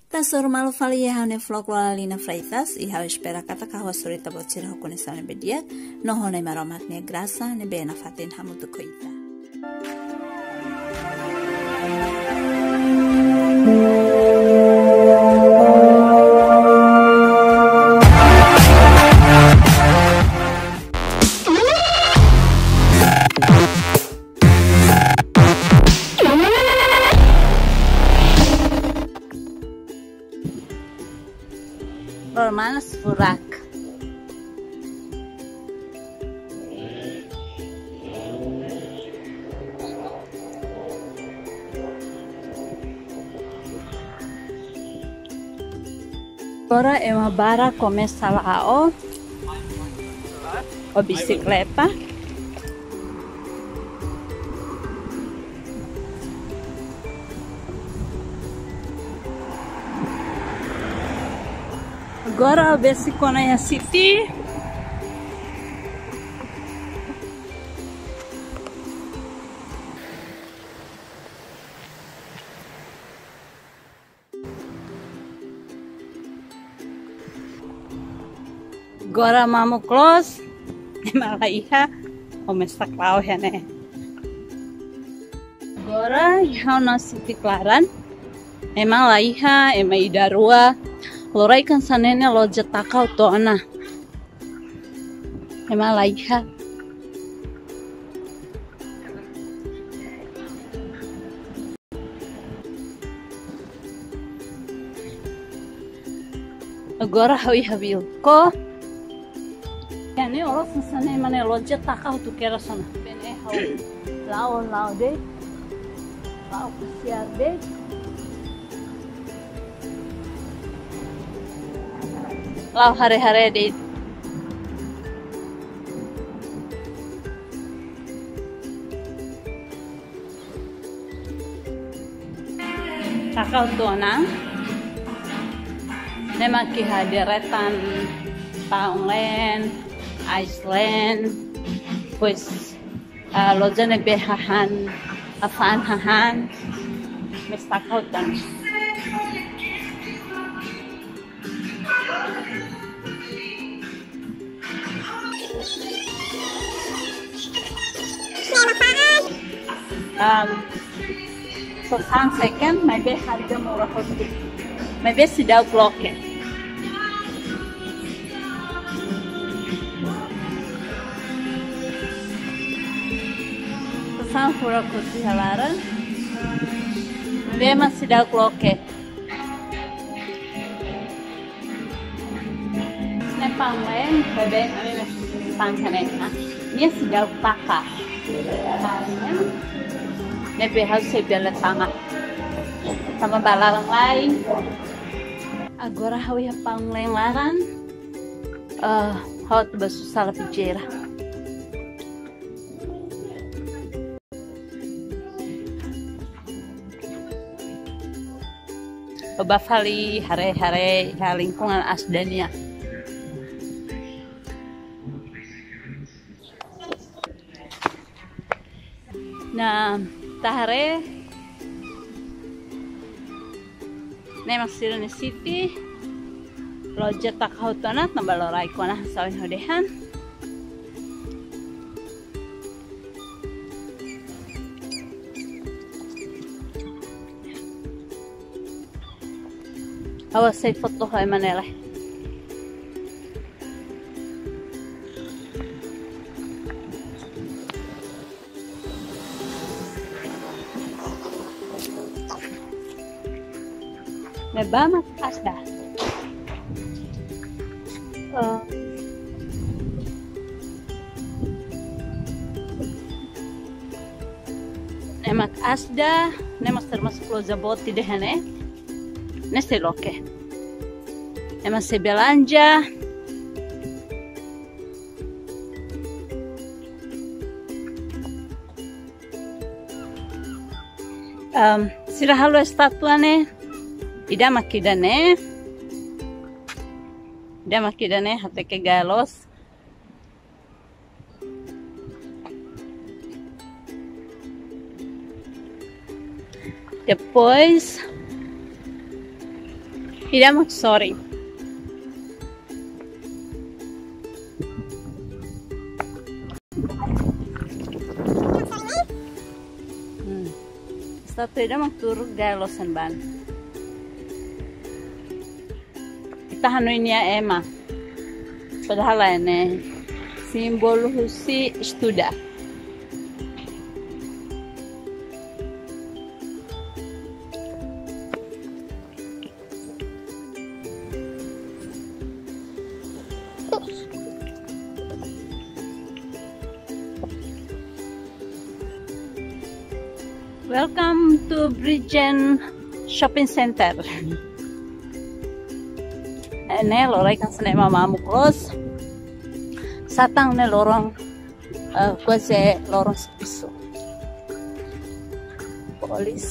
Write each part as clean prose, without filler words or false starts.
Tasoro malo fali e haune vlog wala lina freitas e hau espera kata kahwa surita bocira hokone sane bediak no hone maromat ne grasa ne bena fatin hamutu koita. Manas furak. Agora é uma barra começa lá o bicicleta. Agora ver se conhece City. Agora vamos close. Malaiha começa clau ya né. Agora já na City Klaran. Malaiha idarua. Lorai kan sanene lo jetaka utona. Malaiha. Agora hawi habil ko. Yani orang sana mana lo jetaka utu kera sana. Bene hawi lao de. Lao kesiar de. Lau hare-hare di kakau tuana memang kehadiran Thailand, Iceland, pues lo jane behahan afan hahan mestakau tan. So sang second, maybe harga murah hosti, maybe sidau bloke. So sang pura kursi halaran, maybe masih sidau bloke. Nepang lain, maybe kami masih pangkanen, ini sidau taka. Maybe harus sebela sama balalang lain. Agora hawi pang lain laran. Hot basusala pijera. Bafali hare-hare lingkungan asdania. Nah, tahare nemak sirene City loja tak hautana tambah lorai kona sawin hodehan awas saya foto hai manela. Nebamat asda. Nemak asda, nemak termasuk lo zaboti dehane. Neste loke. Nemak sebelanja. Sirahalo estatuane. Ida makidane hate ke galos. Depois Iremos sorry. Stato iremos tur galosan ban. Kita hanuinya Emma. Padahal ini simbol husi studa. Welcome to Bridgen Shopping Center. Ini lorai kan senai mama mukros. Satang ne lorong kuase lorong sepisu. Polis.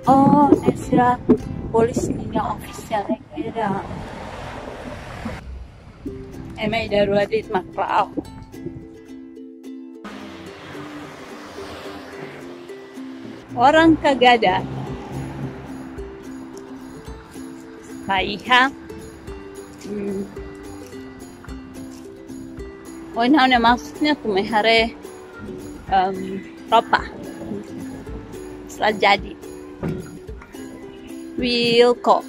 Oh, nesira polis niya official kira. Emai daru adit makrao. Orang kagada. Kaiha. Oh, ini maksudnya tuh mehare ropa. Setelah jadi. Wilko.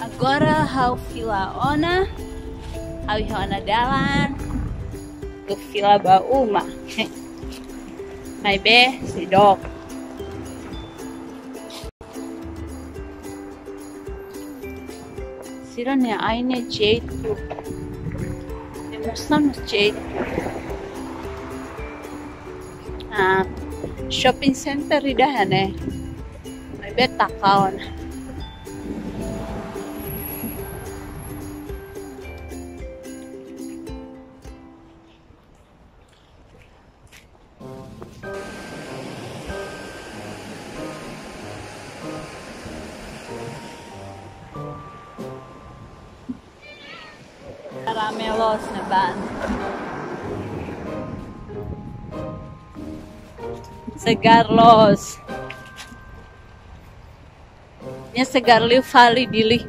Agora hau fila ona. Hau na dalan. Ke fila bauma. Mai be si dog. Sirane aine jeito. Demonstramos jeito. Shopping center idahane. Mai be takaon. Caramelos na ban. Segarlos. Nya segarliu fali dili.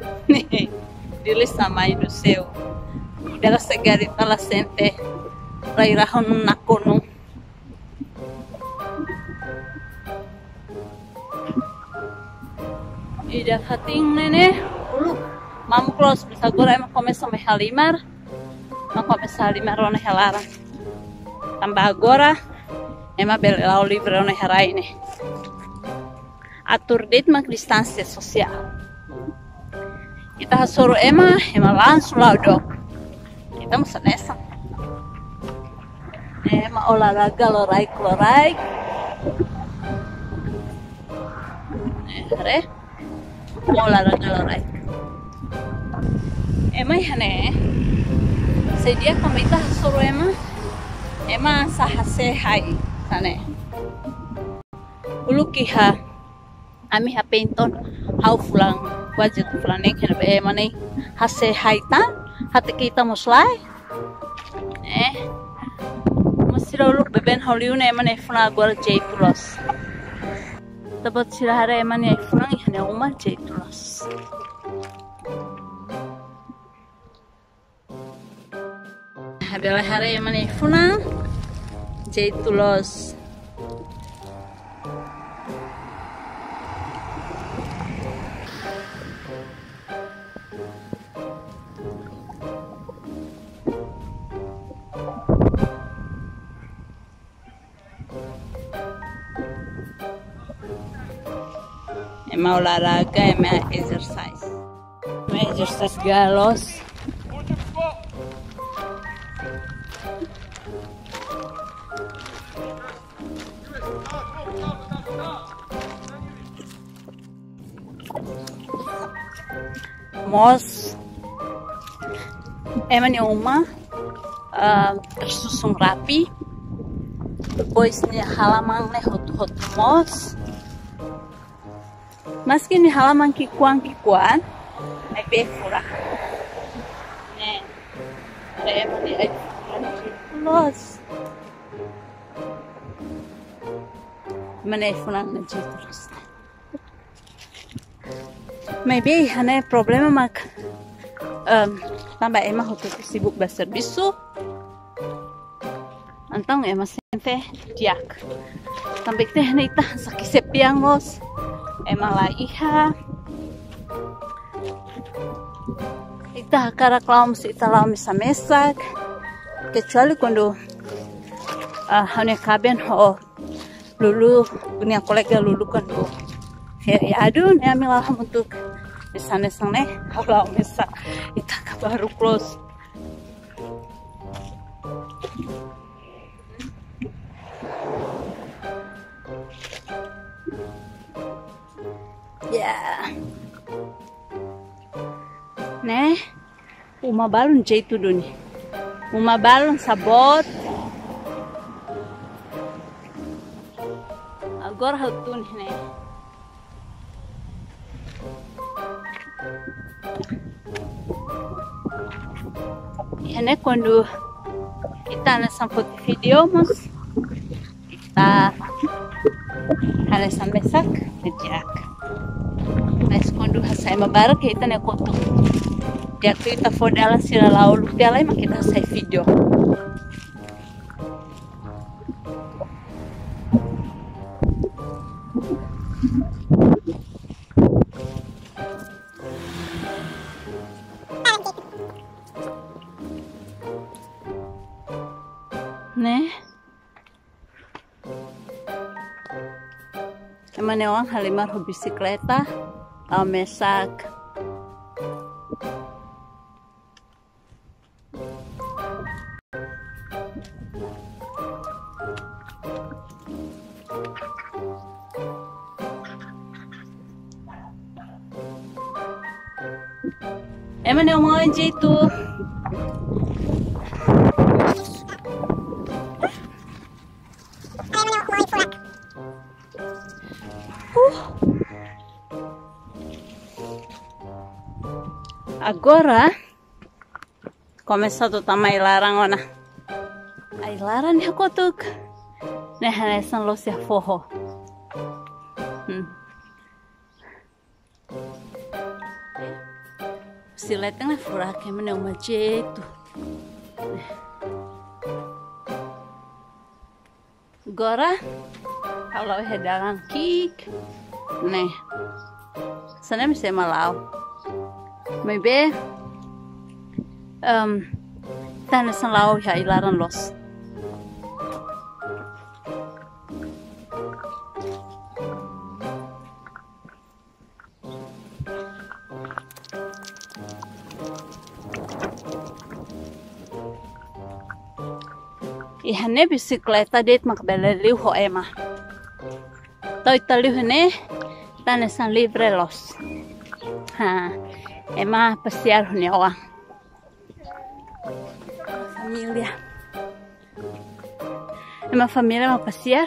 Dili sama inu seu. Dala segari tala sente. Rairahon nakono. Ida hating nene. Mamu close bisa agora ema começa a me halimar. Não começa a halimar ona helara. Tambah agora ema belau livre ona heraine. Atur det mak distância social. Kita suruh ema langsung laudok. Kita mesti nessa. Ema olahraga lorai. Hare. Olahraga lorai. Ema hane sedia kamita suruh ema sahase hai sane ulu kiha ami hapenton hau fulang wajib fulane kena be ema nei hase hai ta hati kita muslai masih ulu beben holiune ema nei funa gor jaytulos tabat sirahara ema nei fulang hane uma jaytulos. Habela hari yang mana funa jaytulos. Ema olahraga, ema exercise. Ema exercise galos. Mos emang uma tersusun rapi, depois ni halaman ne hot mos, meski ni halaman kikuan ai be fura ne emang ni ai mos Mana fulang na terus. Maybe hanya problema mak tambah emang waktu sibuk berserbisu. Antang emang sente diak. Tambah teh hanya ita sakit sepiang los. Emang lah iha. Ita karak laum si ita laum bisa mesak. Kecuali quando hanya kaben ho lulu punya kolega lulu quando feriado né amilah untuk sana nih kalau misal ita baru close. Ya. Né? Uma balon jeito duni. Uma balon sabot. Agora hatun né? Ini quando kita nessa foto video mas kita harus mesak sejak mas quando sai mabar kita ne koto dia kita fodela sila laulu dela mas kita sai video né? Emang orang halimar hobi bisikleta, mesak. Emang orang aja itu. Agora começou a tomar ilarang ona. A ilarang dia kotuk. Né hanesan lo se forro. Sileteng na fura que me uma jeito. Agora kalau hedalang kik. Né. Sana bisa malau. Maybe tanah selau ya ilaran los. Ihane bisikleta det makbeleliu ho ema. Toi taliu hene tanah san livre los. Ha. Emang pasiar punya orang familia. Emang familia mau pasiar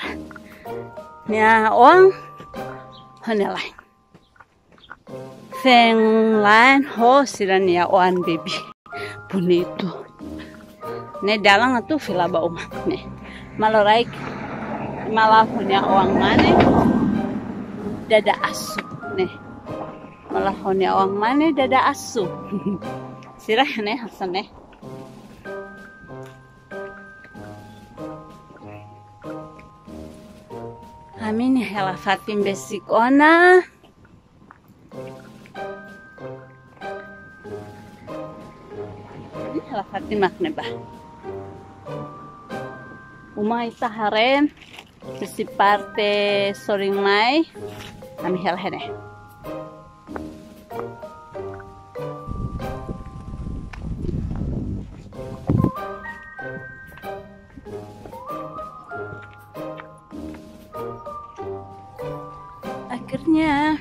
nya orang hanya lain. Feng lain ho silan ya orang baby pun itu. Ne dalang itu villa bau ne maloraik malah punya orang mana dada asu ne. Malah honya orang mana dada asu. Sirah nih Hasan nih. Amin hela Fatim besik ona. Ini hela Fatim makneba. Uma ita haren sisi parte soring mai. Kami hela hene. Akhirnya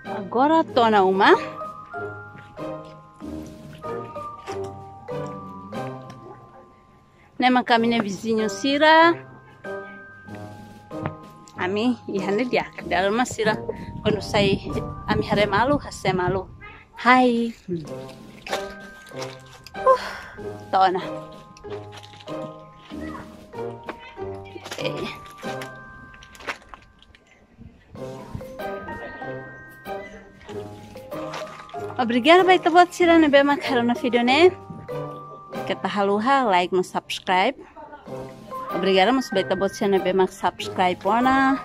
agora tô na uma nema caminha vizinho Sira ami ihane dia dalam Sira quando sai ami hare malu hasse malu hai tô na Obrigada by tabot sila na bema karon na video ne. Katahaluha like mo subscribe. Obrigada mas by tabot sila na bema subscribe na.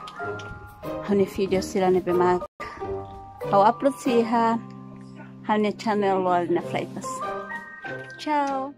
Hani video sila na bema au upload siha. Hani channel wal na flightas. Ciao.